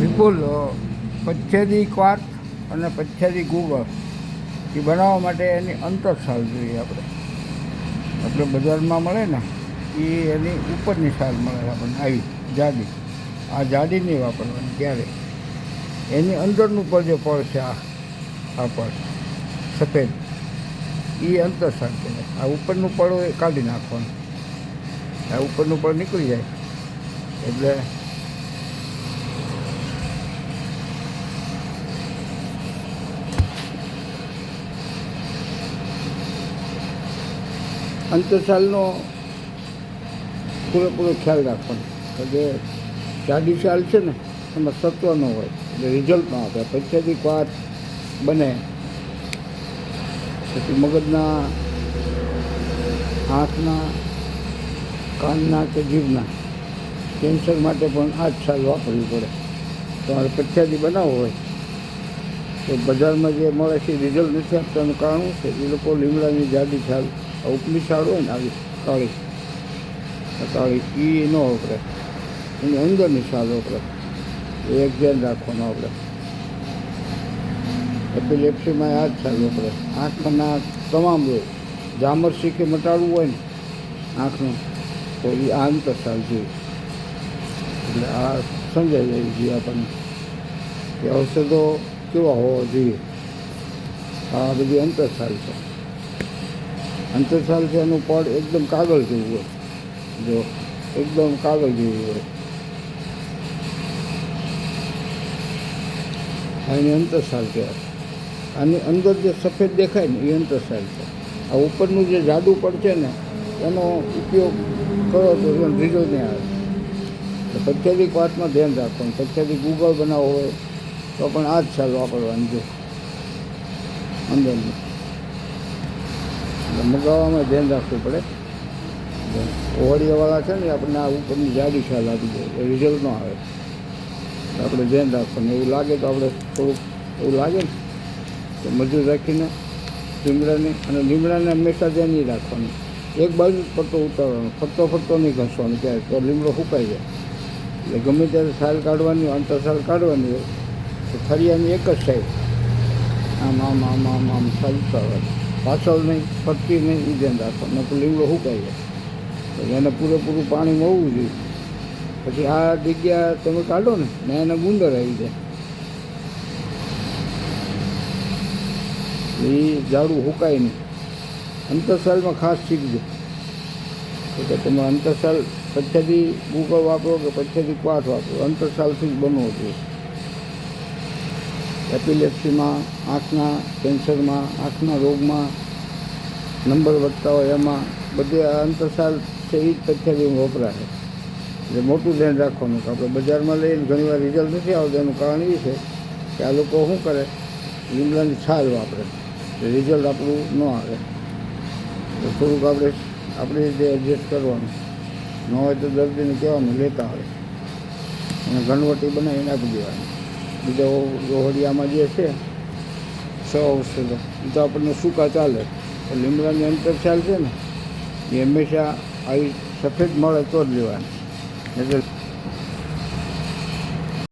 વિપુલ પચ્છેદી quark અને પચ્છેદી ગૂગળ એ બનાવવા માટે એની અંતરસાલ જોઈએ આપણે બજારમાં મળે ને એ એની ઉપરની સાલ મળે આપણને આવી જાડી. આ જાડી નહીં વાપરવાની ક્યારે. એની અંદરનું પડ જે પડ છે આ પડ સફેદ એ અંતરસાલ કહેવાય. આ ઉપરનું પડ એ કાઢી નાખવાનું. આ ઉપરનું પડ નીકળી જાય એટલે અંતરસાલનો પૂરેપૂરો ખ્યાલ રાખવાનો. કે જાડી સાલ છે ને એમાં સત્વ ન હોય એટલે રિઝલ્ટ ન આપે. પછીથી ક્વાર્ક બને પછી મગજના, આંખના, કાનના કે જીભના કેન્સર માટે પણ આ જ સાલ વાપરવી પડે. તમારે પથ્યાદી બનાવવો હોય તો બજારમાં જે મળે છે રિઝલ્ટ નથી આપતાનું કારણ છે એ લોકો લીમડાની જાડી છાલ, ઉપલી છાલ હોય ને આવી કાળી એ ન વપરાય, એની અંદરની છાલ વપરાય. એ એક ધ્યાન રાખવાનું આપણે. એપિલેપ્સીમાં આ જ છાલ વપરાય. આંખના તમામ રોગ, ઝામર શીખે મટાડવું હોય ને આંખનું તો એ આ અંતરસાલ જોઈએ. એટલે આ સમજાઈ જાય જોઈએ આપણને કે ઔષધો કેવા હોવા જોઈએ. આ બધી અંતરસાલ છે. અંતરસાલ છે એનું પડ એકદમ કાગળ જેવું હોય, જો એકદમ કાગળ જેવું હોય એની અંતરસાલ કહેવાય. આની અંદર જે સફેદ દેખાય ને એ અંતરસાલ છે. આ ઉપરનું જે જાડું પડ છે ને એનો ઉપયોગ કરો તો રિઝલ્ટ નહીં આવે. પથ્યાદી ક્વાર્કમાં ધ્યાન રાખવાનું. પથ્યાદી ગૂગળ બનાવવો હોય તો પણ આ જ છાલ વાપરવાની જો અંદરની. મગાવવામાં ધ્યાન રાખવું પડે. ઓવળિયાવાળા છે ને આપણને આ ઉપરની જાડી છાલ આપી દે એ રિઝલ્ટ ન આવે. આપણે ધ્યાન રાખવાનું. એવું લાગે તો આપણે થોડુંક એવું લાગે ને તો મજૂર રાખીને લીમડાને હંમેશા ધ્યાન નહીં રાખવાનું. એક બાજુ જ પટ્ટો ઉતારવાનો, ફરતો નહીં ઘસવાનો ત્યારે તો લીમડો સુકાઈ જાય. એટલે ગમે ત્યારે છાલ કાઢવાની હોય, અંતરસાલ કાઢવાની હોય તો થરિયાની એક જ સાઈડ આમ આમ આમ આમ આમ છાલ ઉતારવાની, પાછળ નહીં, ફરતી નહીં, એ ધ્યાન રાખવાનું. તો લીમડો સુકાઈ જાય. તો એને પૂરેપૂરું પાણી મળવું જોઈએ. પછી આ જગ્યા તમે કાઢો ને એને ગુંદર આવી જાય. એ ઝાડું સુકાય નહીં. અંતરસાલમાં ખાસ શીખજો કે તમે અંતરસાલ પછીથી ગૂગળ વાપરો કે પછીથી ક્વાર્ક વાપરો, અંતરસાલથી જ બનવો જોઈએ. એપિલેપ્સીમાં, આંખના કેન્સરમાં, આંખના રોગમાં, નંબર વધતા હોય એમાં બધે આ અંતરસાલ છે એ જ પથ્યાદીમાં વપરાય. એટલે મોટું ધ્યાન રાખવાનું કે આપણે બજારમાં લઈને ઘણીવાર રિઝલ્ટ નથી આવતું. એનું કારણ એ છે કે આ લોકો શું કરે, લીમડાની છાલ વાપરે, રિઝલ્ટ આપણું ન આવે. તો થોડુંક આપણે રીતે એડજસ્ટ કરવાનું. ન હોય તો દર્દીને કહેવાનું લેતા આવે અને ઘનવટી બનાવીને આપી દેવાની. બીજા રોહડિયામાં જે છે ઔષધો એ તો આપણને સૂકા ચાલે. લીમડાની અંતરસાલ છે ને એ હંમેશા આવી સફેદ મળે તો જ લેવાની. એટલે